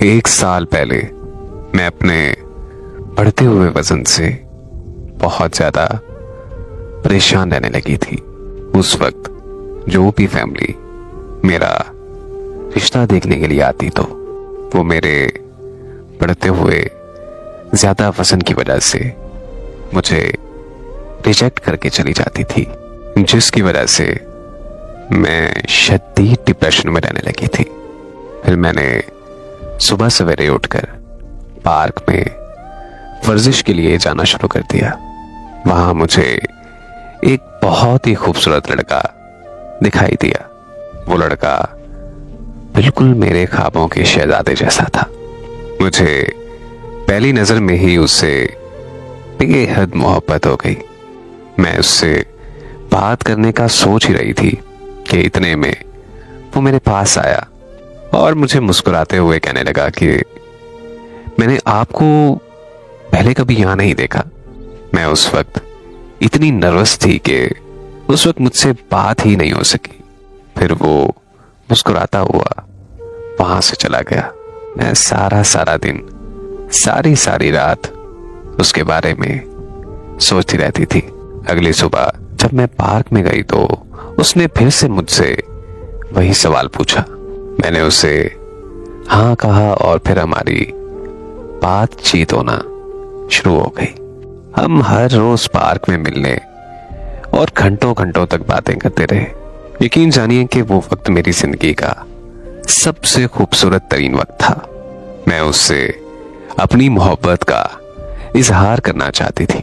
एक साल पहले मैं अपने बढ़ते हुए वजन से बहुत ज्यादा परेशान रहने लगी थी। उस वक्त जो भी फैमिली मेरा रिश्ता देखने के लिए आती तो वो मेरे बढ़ते हुए ज्यादा वजन की वजह से मुझे रिजेक्ट करके चली जाती थी, जिसकी वजह से मैं शदीद डिप्रेशन में रहने लगी थी। फिर मैंने सुबह सवेरे उठकर पार्क में वर्जिश के लिए जाना शुरू कर दिया। वहां मुझे एक बहुत ही खूबसूरत लड़का दिखाई दिया। वो लड़का बिल्कुल मेरे ख्वाबों के शहजादे जैसा था। मुझे पहली नजर में ही उससे बेहद मोहब्बत हो गई। मैं उससे बात करने का सोच ही रही थी कि इतने में वो मेरे पास आया और मुझे मुस्कुराते हुए कहने लगा कि मैंने आपको पहले कभी यहां नहीं देखा। मैं उस वक्त इतनी नर्वस थी कि उस वक्त मुझसे बात ही नहीं हो सकी। फिर वो मुस्कुराता हुआ वहां से चला गया। मैं सारा दिन सारी रात उसके बारे में सोचती रहती थी। अगली सुबह जब मैं पार्क में गई तो उसने फिर से मुझसे वही सवाल पूछा। मैंने उसे हाँ कहा और फिर हमारी बातचीत होना शुरू हो गई। हम हर रोज पार्क में मिलने और घंटों घंटों तक बातें करते रहे। यकीन जानिए कि वो वक्त मेरी जिंदगी का सबसे खूबसूरत तरीन वक्त था। मैं उससे अपनी मोहब्बत का इजहार करना चाहती थी,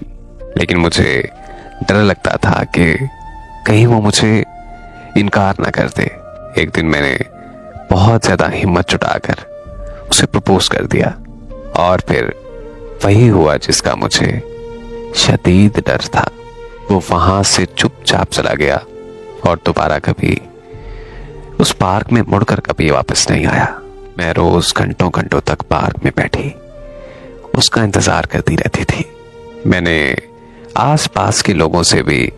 लेकिन मुझे डर लगता था कि कहीं वो मुझे इनकार ना कर दे। एक दिन मैंने बहुत ज्यादा हिम्मत जुटाकर उसे प्रपोज कर दिया और फिर वही हुआ जिसका मुझे शदीद डर था। वो वहां से चुपचाप चला गया और दोबारा कभी उस पार्क में मुड़कर कभी वापस नहीं आया। मैं रोज घंटों घंटों तक पार्क में बैठी उसका इंतजार करती रहती थी। मैंने आसपास के लोगों से भी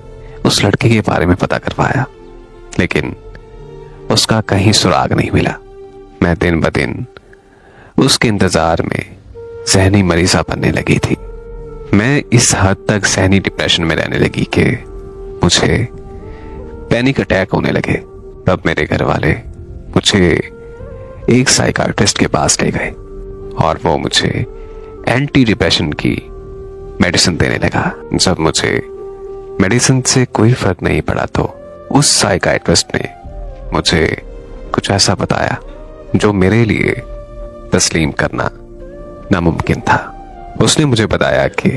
उस लड़के के बारे में पता करवाया, लेकिन उसका कहीं सुराग नहीं मिला। मैं दिन ब दिन उसके इंतजार में ज़हनी मरीजा बनने लगी थी। मैं इस हद तक ज़हनी डिप्रेशन में रहने लगी कि मुझे पैनिक अटैक होने लगे। तब मेरे घर वाले मुझे एक साइकाट्रिस्ट के पास ले गए और वो मुझे एंटी डिप्रेशन की मेडिसिन देने लगा। जब मुझे मेडिसिन से कोई फर्क नहीं पड़ा तो उस साइकाट्रिस्ट ने मुझे कुछ ऐसा बताया जो मेरे लिए तस्लीम करना नामुमकिन था। उसने मुझे बताया कि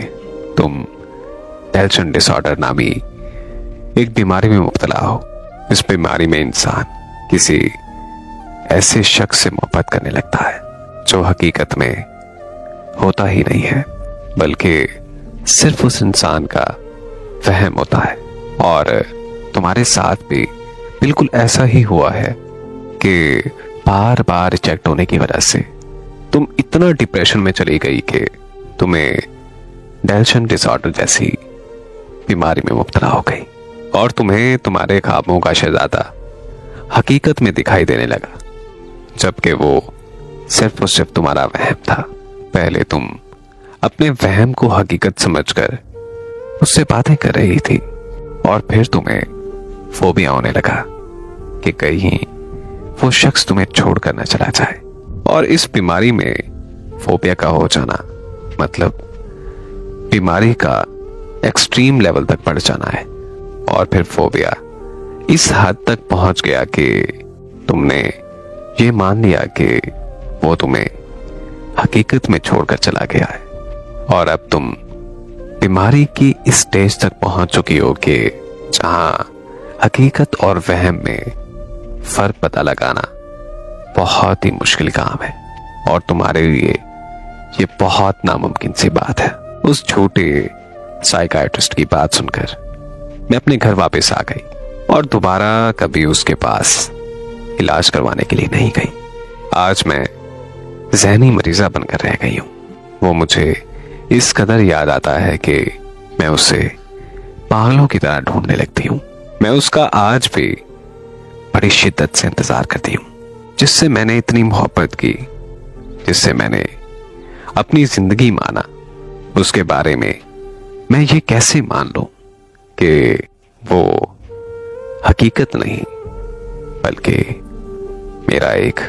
तुम टेंशन डिसऑर्डर नामी एक बीमारी में मुब्तला हो। इस बीमारी में इंसान किसी ऐसे शख्स से मोहब्बत करने लगता है जो हकीकत में होता ही नहीं है, बल्कि सिर्फ उस इंसान का वहम होता है। और तुम्हारे साथ भी बिल्कुल ऐसा ही हुआ है कि बार बार रिजेक्ट होने की वजह से तुम इतना डिप्रेशन में चली गई कि तुम्हें टेंशन डिसऑर्डर जैसी बीमारी में मुब्तला हो गई और तुम्हें तुम्हारे ख्वाबों का शहजादा हकीकत में दिखाई देने लगा, जबकि वो सिर्फ और सिर्फ तुम्हारा वहम था। पहले तुम अपने वहम को हकीकत समझकर उससे बातें कर रही थी और फिर तुम्हें फोबिया होने लगा कि कहीं वो शख्स तुम्हें छोड़कर न चला जाए। और इस बीमारी में फोबिया का हो जाना मतलब बीमारी का एक्सट्रीम लेवल तक बढ़ जाना है। और फिर फोबिया इस हद तक पहुंच गया कि तुमने ये मान लिया कि वो तुम्हें हकीकत में छोड़कर चला गया है। और अब तुम बीमारी की इस स्टेज तक पहुंच चुकी हो कि जहां हकीकत और वहम में फर्क पता लगाना बहुत ही मुश्किल काम है और तुम्हारे लिए ये बहुत नामुमकिन सी बात है। उस झूठे साइकाट्रिस्ट की बात सुनकर मैं अपने घर वापस आ गई और दोबारा कभी उसके पास इलाज करवाने के लिए नहीं गई। आज मैं ज़हनी मरीजा बनकर रह गई हूं। वो मुझे इस कदर याद आता है कि मैं उसे पागलों की तरह ढूंढने लगती हूं। मैं उसका आज भी बड़ी शिद्दत से इंतजार करती हूं। जिससे मैंने इतनी मोहब्बत की जिससे मैंने अपनी जिंदगी माना, उसके बारे में मैं ये कैसे मान लूं कि वो हकीकत नहीं बल्कि मेरा एक